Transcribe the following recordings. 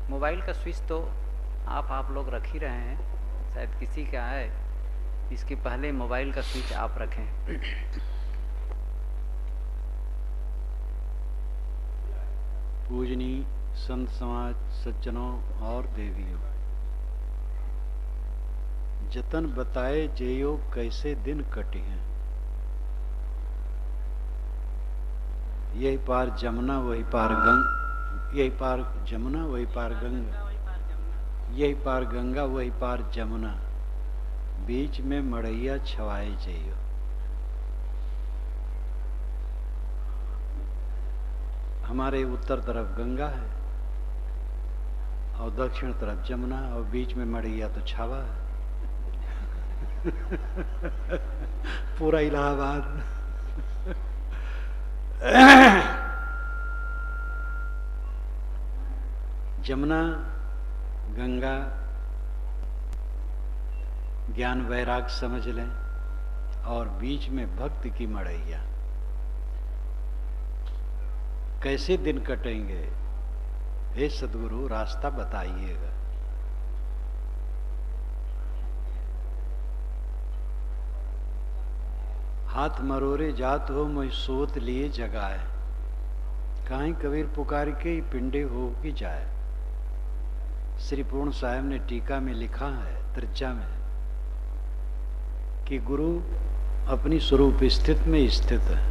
Mobile का switch तो आप लोग रख ही रहे हैं, शायद किसी का है, इसके पहले मोबाइल का स्विच आप रखें। पूजनीय संत समाज, सज्जनों और देवियों, जतन बताए जेयो कैसे दिन कटे हैं। यही पार जमुना वही पार यही पार जमुना वही पार गंगा, यही पार गंगा वही पार जमुना, बीच में मड़ैया छवाए जेयो। हमारे उत्तर तरफ गंगा है और दक्षिण तरफ जमुना और बीच में मड़ैया तो छावा है। पूरा इलाहाबाद। जमुना गंगा ज्ञान वैराग समझ लें और बीच में भक्ति की मड़ैया। कैसे दिन कटेंगे? हे सद्गुरु रास्ता बताइएगा। हाथ मरोरे जात हो मुझ सोत लिए जगाए, काहीं कबीर पुकार के पिंडे हो की जाए। श्री पूर्ण साहब ने टीका में लिखा है त्रिज्या में कि गुरु अपनी स्वरूप स्थित में स्थित है।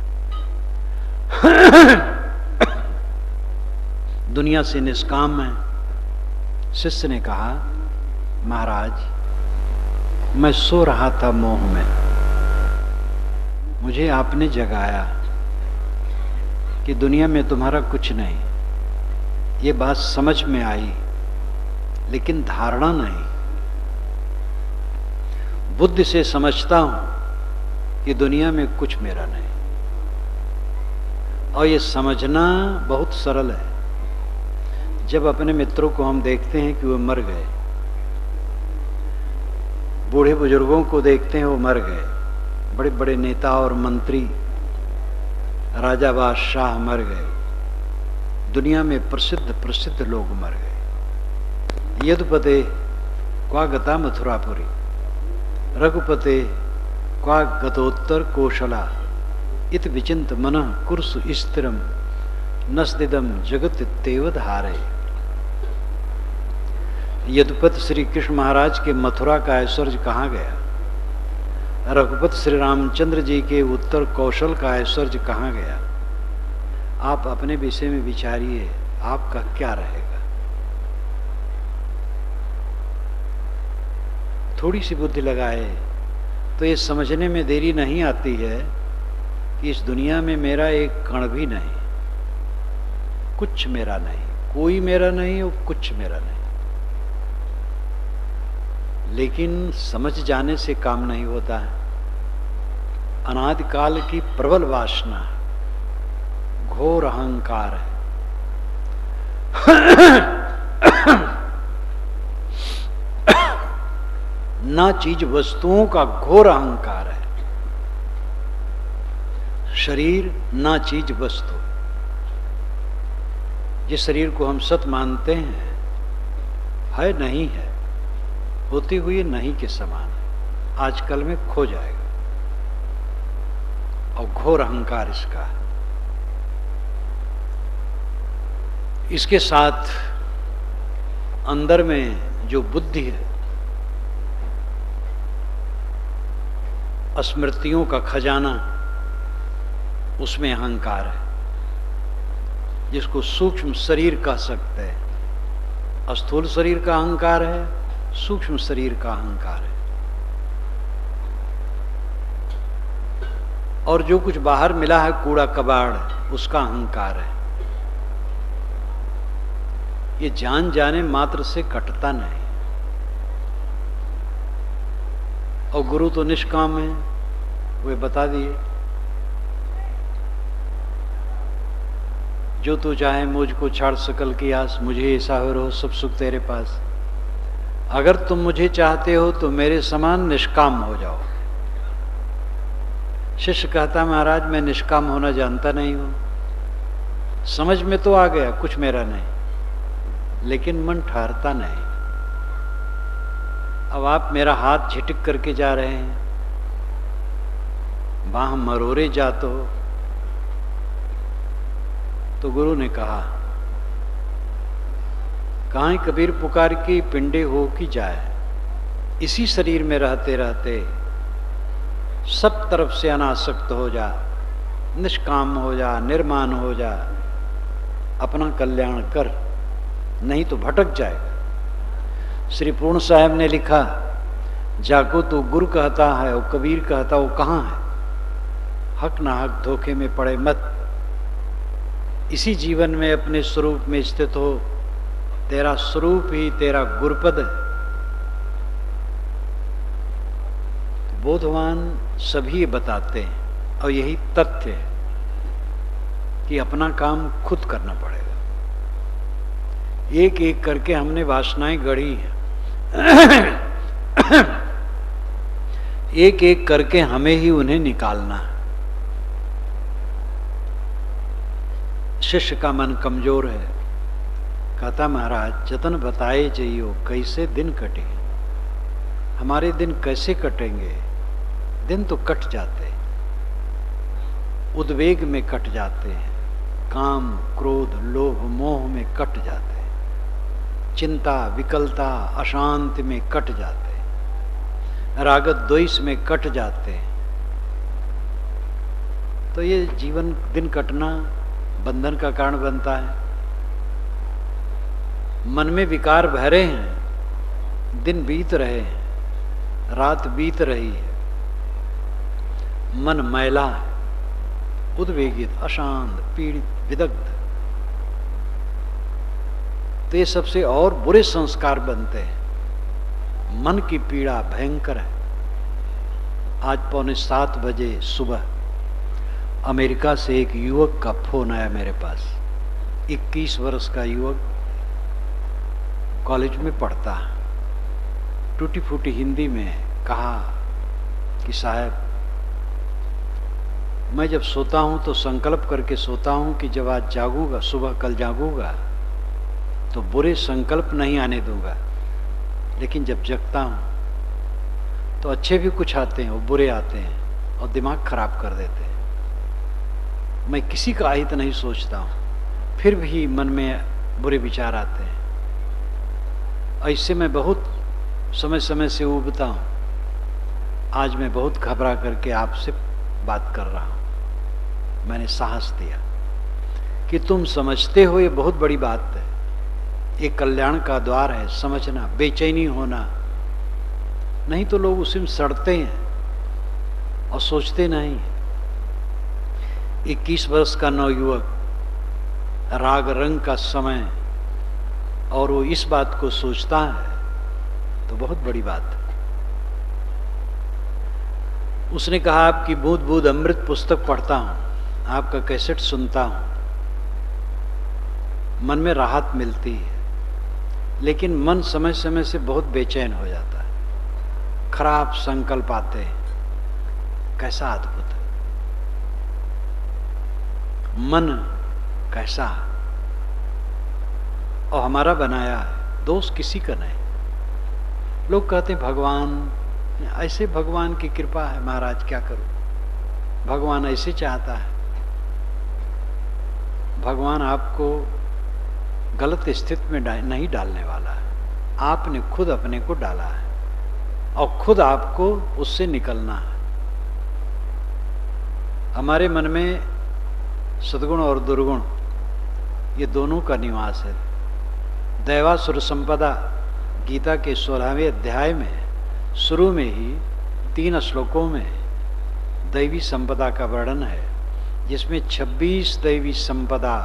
दुनिया से निष्काम है। शिष्य ने कहा, महाराज मैं सो रहा था मोह में, मुझे आपने जगाया कि दुनिया में तुम्हारा कुछ नहीं। ये बात समझ में आई लेकिन धारणा नहीं। बुद्धि से समझता हूं कि दुनिया में कुछ मेरा नहीं, और ये समझना बहुत सरल है। जब अपने मित्रों को हम देखते हैं कि वो मर गए, बूढ़े बुजुर्गों को देखते हैं वो मर गए, बड़े बड़े नेता और मंत्री, राजा बादशाह मर गए, दुनिया में प्रसिद्ध लोग मर गए। यदुपते क्वा गता मथुरापुरी, रघुपते क्वा गतोत्तर कोशला, इत विचिंत मनः कुर्सु स्थिरम नस्दिदम जगत तेव धारे। यदुपति श्री कृष्ण महाराज के मथुरा का ऐश्वर्य कहाँ गया? रघुपति श्री रामचंद्र जी के उत्तर कौशल का ऐश्वर्य कहाँ गया? आप अपने विषय में विचारिए, आपका क्या रहेगा? थोड़ी सी बुद्धि लगाए तो ये समझने में देरी नहीं आती है कि इस दुनिया में मेरा एक कण भी नहीं, कुछ मेरा नहीं, कोई मेरा नहीं और कुछ मेरा नहीं। लेकिन समझ जाने से काम नहीं होता है। अनादिकाल की प्रबल वासना, घोर अहंकार है। ना चीज वस्तुओं का घोर अहंकार है। शरीर ना चीज वस्तु। जिस शरीर को हम सत मानते हैं, है नहीं है, होती हुई नहीं के समान है, आजकल में खो जाएगा। और घोर अहंकार इसका है। इसके साथ अंदर में जो बुद्धि है, स्मृतियों का खजाना, उसमें अहंकार है, जिसको सूक्ष्म शरीर कह सकते हैं। स्थूल शरीर का अहंकार है, सूक्ष्म शरीर का अहंकार है। और जो कुछ बाहर मिला है कूड़ा कबाड़, उसका अहंकार है। ये जान जाने मात्र से कटता नहीं। और गुरु तो निष्काम है, वे बता दिए, जो तू चाहे मुझको छाड़ सकल की आस, मुझे ऐसा हो रहो सब सुख तेरे पास। अगर तुम मुझे चाहते हो तो मेरे समान निष्काम हो जाओ। शिष्य कहता, महाराज मैं निष्काम होना जानता नहीं हूं। समझ में तो आ गया कुछ मेरा नहीं, लेकिन मन ठहरता नहीं। अब आप मेरा हाथ झिटक करके जा रहे हैं, बाह मरोरे जातो, तो गुरु ने कहा, कहाँ कबीर पुकार की पिंडे हो कि जाए। इसी शरीर में रहते रहते सब तरफ से अनासक्त हो जा, निष्काम हो जा, निर्माण हो जा, अपना कल्याण कर, नहीं तो भटक जाएगा। श्री पूर्ण साहब ने लिखा, जाको तो गुरु कहता है और कबीर कहता वो कहाँ है। हक ना हक धोखे में पड़े मत, इसी जीवन में अपने स्वरूप में स्थित हो। तेरा स्वरूप ही तेरा गुरुपद है। तो बोधवान सभी बताते हैं और यही तथ्य है कि अपना काम खुद करना पड़ेगा। एक एक करके हमने वासनाएं गढ़ी हैं, एक एक करके हमें ही उन्हें निकालना है। शिष्य का मन कमजोर है, कहता महाराज जतन बताए जइयो कैसे दिन कटे। हमारे दिन कैसे कटेंगे? दिन तो कट जाते, उद्वेग में कट जाते हैं, काम क्रोध लोभ मोह में कट जाते हैं, चिंता विकलता अशांति में कट जाते हैं, रागत द्वेष में कट जाते हैं। तो ये जीवन दिन कटना बंधन का कारण बनता है। मन में विकार भरे हैं, दिन बीत रहे हैं, रात बीत रही है, मन मैला है, उद्वेगित अशांत पीड़ित विदग्ध। तो ये सबसे और बुरे संस्कार बनते हैं। मन की पीड़ा भयंकर है। आज 6:45 बजे सुबह अमेरिका से एक युवक का फोन आया मेरे पास। 21 वर्ष का युवक, कॉलेज में पढ़ता है। टूटी फूटी हिंदी में कहा कि साहब, मैं जब सोता हूं तो संकल्प करके सोता हूं कि जब आज जागूंगा, सुबह कल जागूंगा तो बुरे संकल्प नहीं आने दूंगा, लेकिन जब जगता हूं तो अच्छे भी कुछ आते हैं और बुरे आते हैं और दिमाग खराब कर देते हैं। मैं किसी का अहित नहीं सोचता हूं, फिर भी मन में बुरे विचार आते हैं। ऐसे मैं बहुत समय समय से उबता हूं। आज मैं बहुत घबरा करके आपसे बात कर रहा हूं। मैंने साहस दिया कि तुम समझते हो ये बहुत बड़ी बात है, ये कल्याण का द्वार है, समझना, बेचैनी होना। नहीं तो लोग उसी में सड़ते हैं और सोचते नहीं। 21 वर्ष का नवयुवक, राग रंग का समय, और वो इस बात को सोचता है तो बहुत बड़ी बात है। उसने कहा, आपकी बूंद बूंद अमृत पुस्तक पढ़ता हूं, आपका कैसेट सुनता हूं, मन में राहत मिलती है, लेकिन मन समय समय से बहुत बेचैन हो जाता है। खराब संकल्प आते हैं। कैसा अद्भुत है मन, कैसा, और हमारा बनाया है, दोष किसी का नहीं। लोग कहते हैं भगवान ऐसे, भगवान की कृपा है महाराज, क्या करूं, भगवान ऐसे चाहता है। भगवान आपको गलत स्थिति में नहीं डालने वाला है। आपने खुद अपने को डाला है और खुद आपको उससे निकलना है। हमारे मन में सद्गुण और दुर्गुण ये दोनों का निवास है। दैवासुर संपदा गीता के 16वें अध्याय में शुरू में ही 3 श्लोकों में दैवी संपदा का वर्णन है, जिसमें 26 दैवी संपदा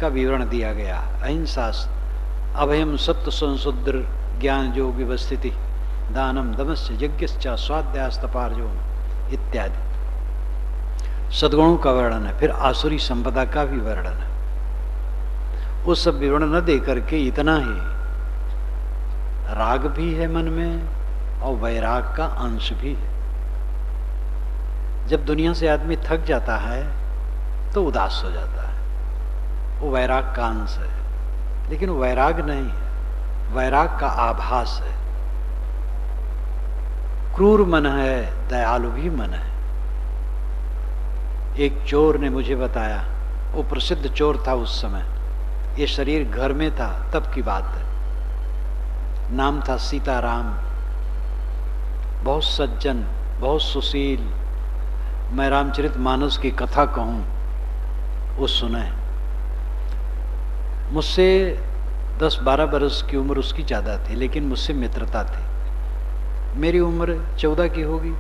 का विवरण दिया गया। अहिंसा, अभयम, सत्व, संशुद्र, ज्ञान, योग, व्यवस्थिति, दानम, दमस्य, यज्ञश्च, स्वाध्यास्तपार्जोन इत्यादि सद्गुणों का वर्णन है। फिर आसुरी संपदा का भी वर्णन है। वो सब विवरण न दे करके इतना ही, राग भी है मन में और वैराग का अंश भी है। जब दुनिया से आदमी थक जाता है तो उदास हो जाता है, वो वैराग का अंश है। लेकिन वैराग नहीं है, वैराग का आभास है। क्रूर मन है, दयालु भी मन है। एक चोर ने मुझे बताया, वो प्रसिद्ध चोर था उस समय, ये शरीर घर में था तब की बात है। नाम था सीताराम, बहुत सज्जन, बहुत सुशील। मैं रामचरितमानस की कथा कहूं वो सुने। मुझसे 10-12 बरस की उम्र उसकी ज्यादा थी, लेकिन मुझसे मित्रता थी। मेरी उम्र 14 की होगी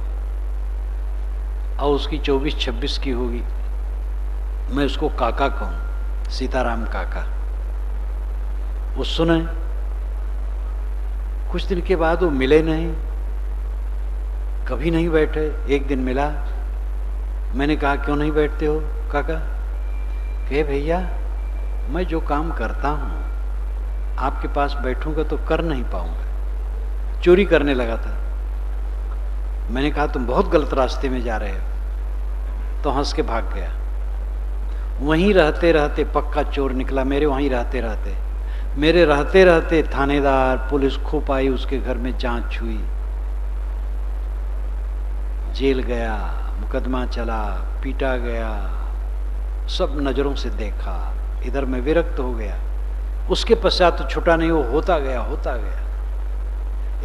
और उसकी 24-26 की होगी। मैं उसको काका कहूं, सीताराम काका। वो सुने। कुछ दिन के बाद वो मिले नहीं, कभी नहीं बैठे। एक दिन मिला, मैंने कहा क्यों नहीं बैठते हो काका? कहे भैया मैं जो काम करता हूं आपके पास बैठूंगा तो कर नहीं पाऊंगा। चोरी करने लगा था। मैंने कहा तुम बहुत गलत रास्ते में जा रहे हो, तो हंस के भाग गया। वहीं रहते रहते पक्का चोर निकला, मेरे वहीं रहते रहते। मेरे रहते रहते थानेदार पुलिस खूब आई, उसके घर में जांच हुई, जेल गया, मुकदमा चला, पीटा गया, सब नजरों से देखा। इधर मैं विरक्त हो गया। उसके पश्चात तो छुटा नहीं, वो होता गया होता गया।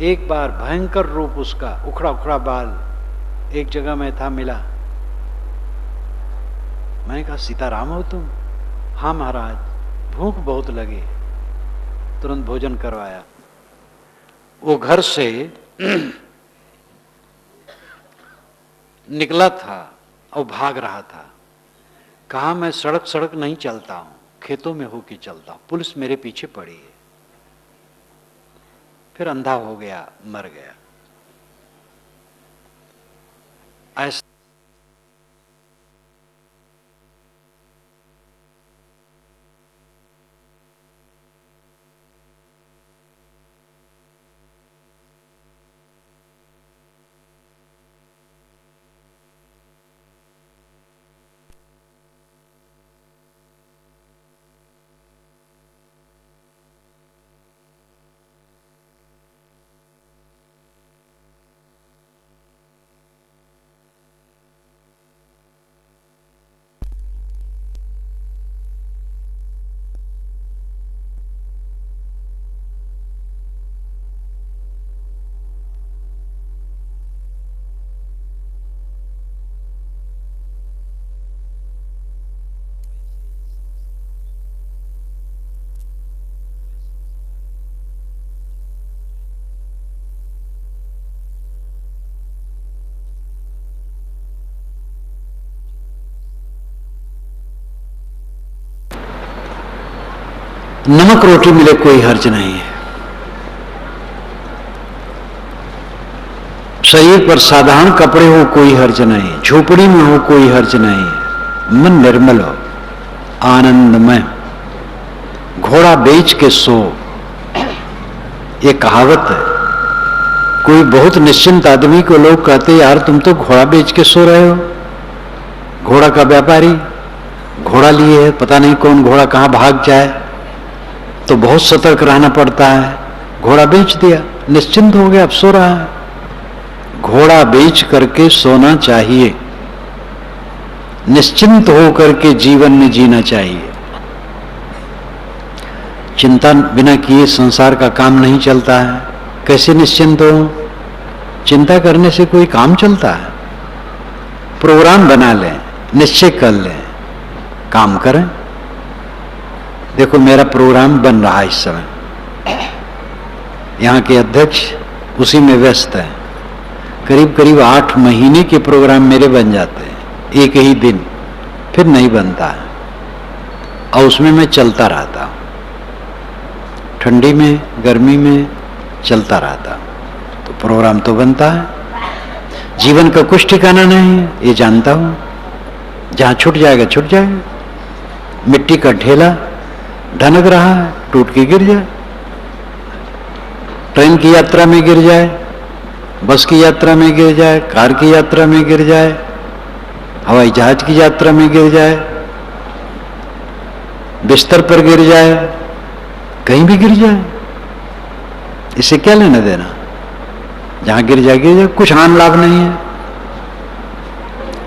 एक बार भयंकर रूप उसका, उखड़ा उखड़ा बाल, एक जगह में था, मिला। मैंने कहा सीताराम हो तुम? हाँ महाराज, भूख बहुत लगी। तुरंत भोजन करवाया। वो घर से निकला था और भाग रहा था। कहा मैं सड़क सड़क नहीं चलता हूं, खेतों में होके चलता हूं, पुलिस मेरे पीछे पड़ी है। फिर अंधा हो गया, मर गया। ऐसा नमक रोटी मिले कोई हर्ज नहीं है। शरीर पर साधारण कपड़े हो कोई हर्ज नहीं, झोपड़ी में हो कोई हर्ज नहीं। मन निर्मल हो, आनंदमय। घोड़ा बेच के सो, ये कहावत है। कोई बहुत निश्चिंत आदमी को लोग कहते यार तुम तो घोड़ा बेच के सो रहे हो। घोड़ा का व्यापारी घोड़ा लिए है, पता नहीं कौन घोड़ा कहां भाग जाए, तो बहुत सतर्क रहना पड़ता है। घोड़ा बेच दिया, निश्चिंत हो गया, अब सो रहा है। घोड़ा बेच करके सोना चाहिए, निश्चिंत होकर के जीवन में जीना चाहिए। चिंता बिना किए संसार का काम नहीं चलता है। कैसे निश्चिंत हो? चिंता करने से कोई काम चलता है? प्रोग्राम बना लें, निश्चय कर लें, काम करें। देखो मेरा प्रोग्राम बन रहा है इस समय, यहाँ के अध्यक्ष उसी में व्यस्त है। करीब करीब 8 महीने के प्रोग्राम मेरे बन जाते हैं एक ही दिन, फिर नहीं बनता है। और उसमें मैं चलता रहता हूँ, ठंडी में गर्मी में चलता रहता हूँ। तो प्रोग्राम तो बनता है। जीवन का कुछ ठिकाना नहीं है, ये जानता हूँ। जहाँ छूट जाएगा छूट जाएगा। मिट्टी का ढेला ढनक रहा है, टूट के गिर जाए। ट्रेन की यात्रा में गिर जाए, बस की यात्रा में गिर जाए, कार की यात्रा में गिर जाए, हवाई जहाज की यात्रा में गिर जाए, बिस्तर पर गिर जाए, कहीं भी गिर जाए, इससे क्या लेना देना, जहां गिर जाए, कुछ हानि लाभ नहीं है।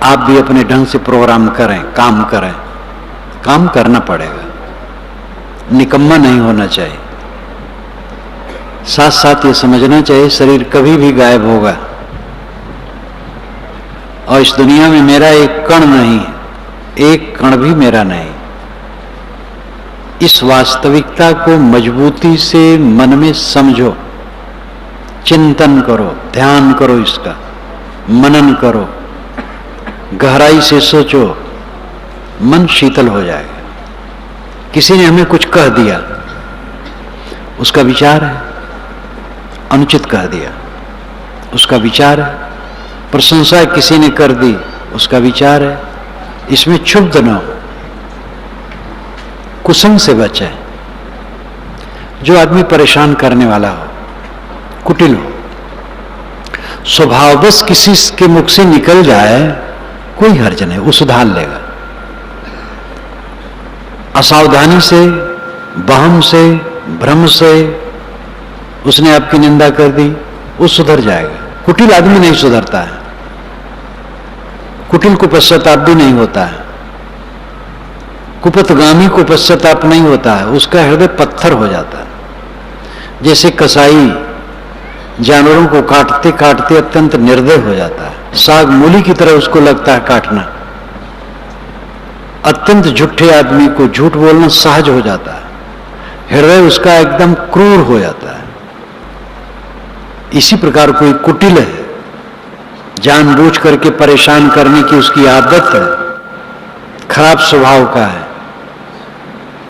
आप भी अपने ढंग से प्रोग्राम करें, काम करें, काम करना पड़ेगा, निकम्मा नहीं होना चाहिए। साथ साथ ये समझना चाहिए शरीर कभी भी गायब होगा और इस दुनिया में मेरा एक कण नहीं, एक कण भी मेरा नहीं। इस वास्तविकता को मजबूती से मन में समझो, चिंतन करो, ध्यान करो, इसका मनन करो, गहराई से सोचो, मन शीतल हो जाएगा। किसी ने हमें कुछ कह दिया, उसका विचार है, अनुचित कह दिया, उसका विचार है, प्रशंसा किसी ने कर दी, उसका विचार है, इसमें क्षुब्ध न हो, कुसंग से बचे। जो आदमी परेशान करने वाला हो, कुटिल हो, स्वभाववश किसी के मुख से निकल जाए, कोई हर्ज नहीं, वो सुधार लेगा। असावधानी से, वहम से, भ्रम से उसने आपकी निंदा कर दी, वो सुधर जाएगा। कुटिल आदमी नहीं सुधरता है, कुटिल को पश्चाताप भी नहीं होता है, कुपथगामी को पश्चाताप नहीं होता है, उसका हृदय पत्थर हो जाता है। जैसे कसाई जानवरों को काटते काटते अत्यंत निर्दय हो जाता है, साग मूली की तरह उसको लगता है काटना। अत्यंत झूठे आदमी को झूठ बोलना सहज हो जाता है, हृदय उसका एकदम क्रूर हो जाता है। इसी प्रकार कोई कुटिल है, जानबूझ करके परेशान करने की उसकी आदत है, खराब स्वभाव का है,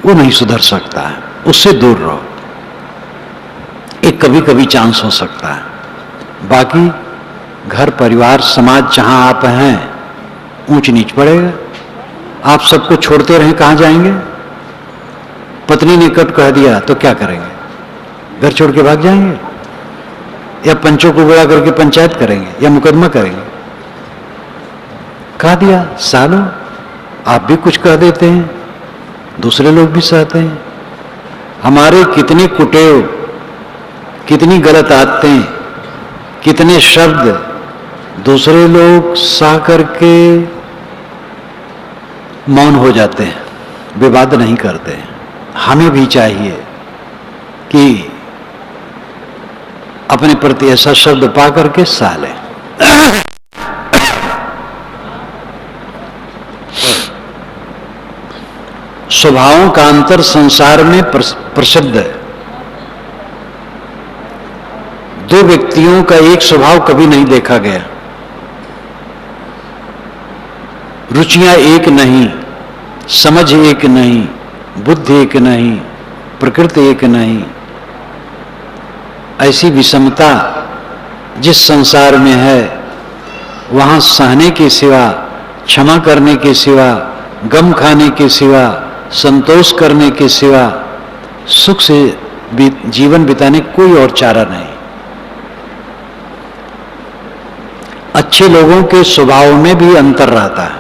वो नहीं सुधर सकता है, उससे दूर रहो। एक कभी कभी चांस हो सकता है, बाकी घर परिवार समाज जहां आप हैं ऊंच नीच पड़ेगा। आप सबको छोड़ते रहें, कहां जाएंगे? पत्नी ने कट कह दिया तो क्या करेंगे? घर छोड़ के भाग जाएंगे, या पंचों को बुला करके पंचायत करेंगे, या मुकदमा करेंगे? कह दिया, सालों आप भी कुछ कह देते हैं, दूसरे लोग भी सहते हैं। हमारे कितने कुटेव, कितनी गलत आदतें, कितने शब्द दूसरे लोग सह करके मौन हो जाते हैं, विवाद नहीं करते हैं। हमें भी चाहिए कि अपने प्रति ऐसा शब्द पा करके सह लें। स्वभावों का अंतर संसार में प्रसिद्ध है। दो व्यक्तियों का एक स्वभाव कभी नहीं देखा गया, रुचियां एक नहीं, समझ एक नहीं, बुद्धि एक नहीं, प्रकृति एक नहीं। ऐसी विषमता जिस संसार में है, वहां सहने के सिवा, क्षमा करने के सिवा, गम खाने के सिवा, संतोष करने के सिवा, सुख से जीवन बिताने कोई और चारा नहीं। अच्छे लोगों के स्वभाव में भी अंतर रहता है।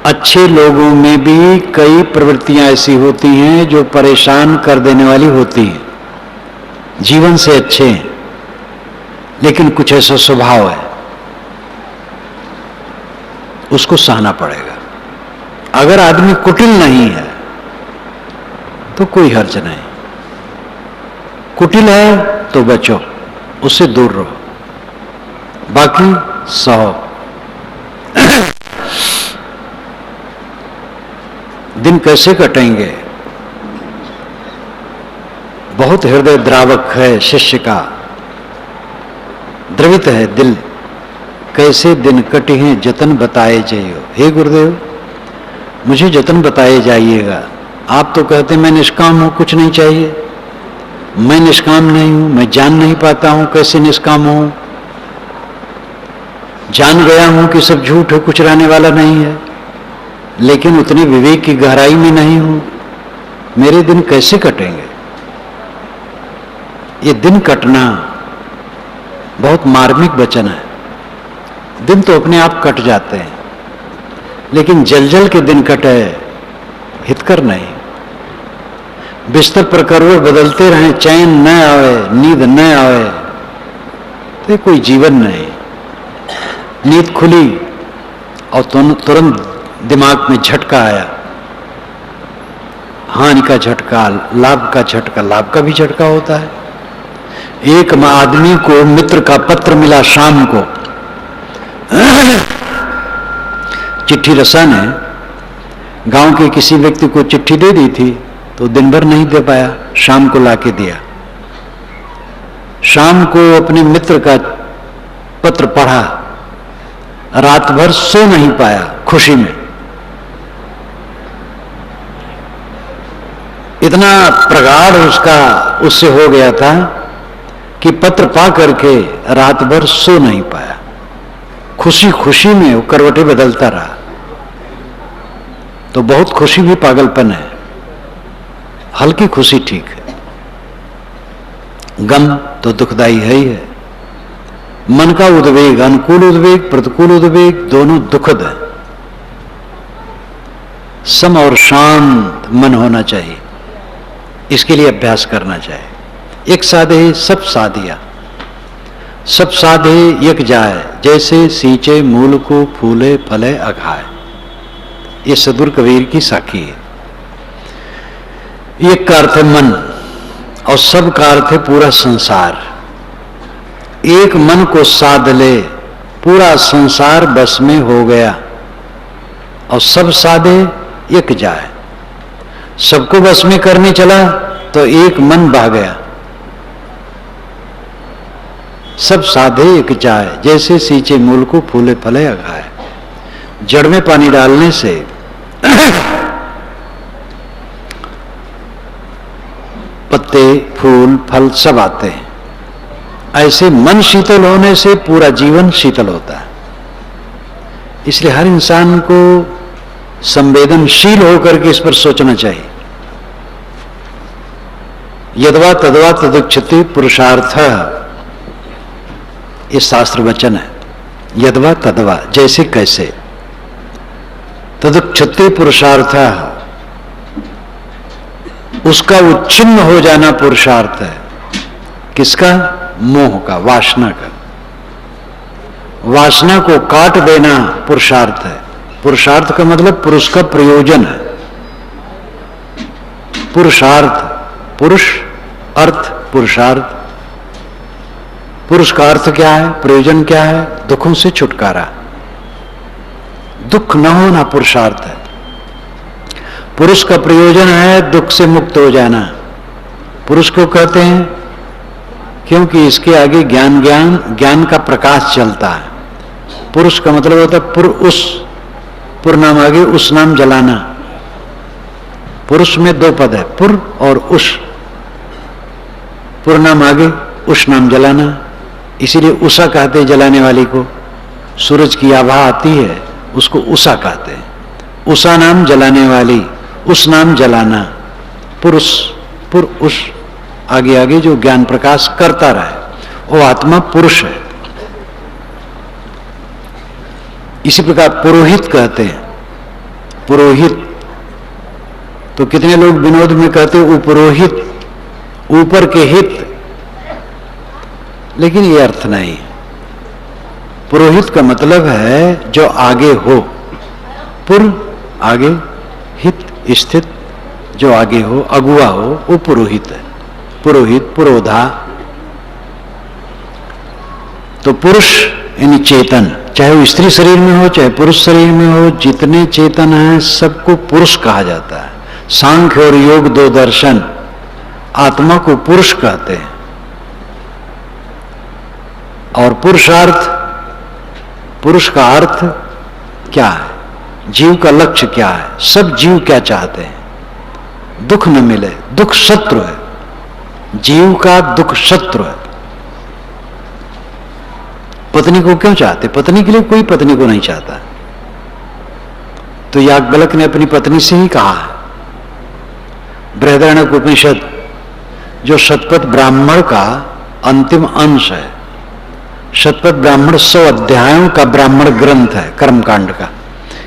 अच्छे लोगों में भी कई प्रवृत्तियां ऐसी होती हैं जो परेशान कर देने वाली होती हैं, जीवन से अच्छे हैं, लेकिन कुछ ऐसा स्वभाव है, उसको सहना पड़ेगा। अगर आदमी कुटिल नहीं है तो कोई हर्ज नहीं, कुटिल है तो बचो, उससे दूर रहो, बाकी सहो। दिन कैसे कटेंगे? बहुत हृदय द्रावक है शिष्य का, द्रवित है दिल, कैसे दिन कटे हैं जतन बताए जाइयो। हे गुरुदेव, मुझे जतन बताए जाइएगा। आप तो कहते मैं निष्काम हूं, कुछ नहीं चाहिए। मैं निष्काम नहीं हूं, मैं जान नहीं पाता हूं कैसे निष्काम हूं। जान गया हूं कि सब झूठ है, कुछ रहने वाला नहीं है, लेकिन उतनी विवेक की गहराई में नहीं हूं। मेरे दिन कैसे कटेंगे? ये दिन कटना बहुत मार्मिक वचन है। दिन तो अपने आप कट जाते हैं, लेकिन जल जल के दिन कटे हितकर नहीं। बिस्तर पर करवट बदलते रहें, चैन न आवे, नींद न आवे, तो कोई जीवन नहीं। नींद खुली और तुरंत दिमाग में झटका आया, हानि का झटका, लाभ का झटका, लाभ का भी झटका होता है। एक आदमी को मित्र का पत्र मिला शाम को, चिट्ठी रसा ने गांव के किसी व्यक्ति को चिट्ठी दे दी थी, तो दिन भर नहीं दे पाया, शाम को लाके दिया। शाम को अपने मित्र का पत्र पढ़ा, रात भर सो नहीं पाया खुशी में। इतना प्रगाढ़ उससे हो गया था कि पत्र पा करके रात भर सो नहीं पाया। खुशी खुशी में वो करवटें बदलता रहा। तो बहुत खुशी भी पागलपन है, हल्की खुशी ठीक है, गम तो दुखदाई है ही है। मन का उद्वेग, अनुकूल उद्वेग, प्रतिकूल उद्वेग, दोनों दुखद है। सम और शांत मन होना चाहिए, इसके लिए अभ्यास करना चाहिए। एक साधे सब साधिया, सब साधे यक जाए, जैसे सींचे मूल को फूले फले अघाए। ये सदुर कबीर की साखी है। एक का अर्थ है मन और सब का अर्थ है पूरा संसार। एक मन को साध ले, पूरा संसार बस में हो गया। और सब साधे एक जाए, सबको बस में करने चला तो एक मन बह गया। सब साधे एक जाए, जैसे सींचे मूल को फूले फले अघाए। जड़ में पानी डालने से पत्ते, फूल, फल सब आते हैं। ऐसे मन शीतल होने से पूरा जीवन शीतल होता है। इसलिए हर इंसान को संवेदनशील होकर के इस पर सोचना चाहिए। यद्वा तद्वा तदुच्यते पुरुषार्थ, ये शास्त्र वचन है। यद्वा तद्वा, जैसे कैसे, तदुच्यते पुरुषार्थ, उसका उच्छिन्न हो जाना पुरुषार्थ है। किसका? मोह का, वासना का। वासना को काट देना पुरुषार्थ है। पुरुषार्थ का मतलब पुरुष का प्रयोजन है। पुरुषार्थ, पुरुष अर्थ पुरुषार्थ। पुरुष का अर्थ क्या है, प्रयोजन क्या है? दुखों से छुटकारा, दुख न होना पुरुषार्थ है। पुरुष का प्रयोजन है दुख से मुक्त हो जाना। पुरुष को कहते हैं क्योंकि इसके आगे ज्ञान का प्रकाश चलता है। पुरुष का मतलब होता है पुर उस, पुर नाम आगे उस नाम जलाना। पुरुष में दो पद है, पुर और उष। पुर नाम आगे उष नाम जलाना, इसीलिए उषा कहते हैं जलाने वाली को। सूरज की आभा आती है उसको उषा कहते हैं। उषा नाम जलाने वाली, उस नाम जलाना। पुरुष, पुर उष, आगे आगे जो ज्ञान प्रकाश करता रहे वो आत्मा पुरुष है। इसी प्रकार पुरोहित कहते हैं। पुरोहित तो कितने लोग विनोद में कहते हैं उपरोहित, ऊपर के हित, लेकिन ये अर्थ नहीं। पुरोहित का मतलब है जो आगे हो। पुर आगे, हित स्थित, जो आगे हो, अगुआ हो, वो पुरोहित है। पुरोहित, पुरोधा। तो पुरुष यानी चेतन, चाहे वो स्त्री शरीर में हो चाहे पुरुष शरीर में हो, जितने चेतन हैं सबको पुरुष कहा जाता है। सांख्य और योग दो दर्शन आत्मा को पुरुष कहते हैं। और पुरुषार्थ, पुरुष का अर्थ क्या है, जीव का लक्ष्य क्या है, सब जीव क्या चाहते हैं? दुख न मिले, दुख शत्रु है, जीव का दुख शत्रु है। पत्नी को क्यों चाहते? पत्नी के लिए कोई पत्नी को नहीं चाहता। तो याज्ञवल्क्य ने अपनी पत्नी से ही कहा है। बृहदारण्यक उपनिषद जो शतपथ ब्राह्मण का अंतिम अंश है। शतपथ ब्राह्मण 100 अध्यायों का ब्राह्मण ग्रंथ है, कर्मकांड का।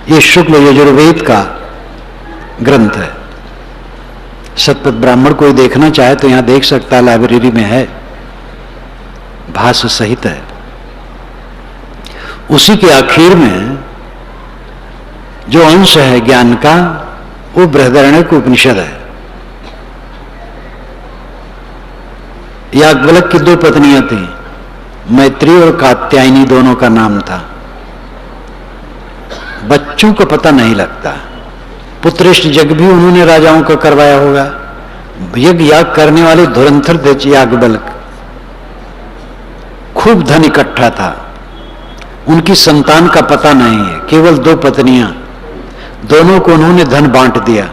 ये शुक्ल यजुर्वेद का ग्रंथ है। सतपथ ब्राह्मण कोई देखना चाहे तो यहां देख सकता है, लाइब्रेरी में है, भाष्य सहित है। उसी के आखिर में जो अंश है ज्ञान का, वो बृहदारण्यक उपनिषद है। याज्ञवल्क्य की 2 पत्नियां थी, मैत्री और कात्यायनी, दोनों का नाम था। बच्चों को पता नहीं लगता। पुत्रेष्ट यज्ञ भी उन्होंने राजाओं का करवाया होगा। यज्ञ याग करने वाले धुरंधर थे याज्ञवल्क्य। खूब धन इकट्ठा था, उनकी संतान का पता नहीं है, केवल 2 पत्नियां, दोनों को उन्होंने धन बांट दिया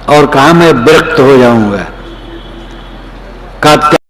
और कहा मैं विरक्त हो जाऊंगा। कात्यायनी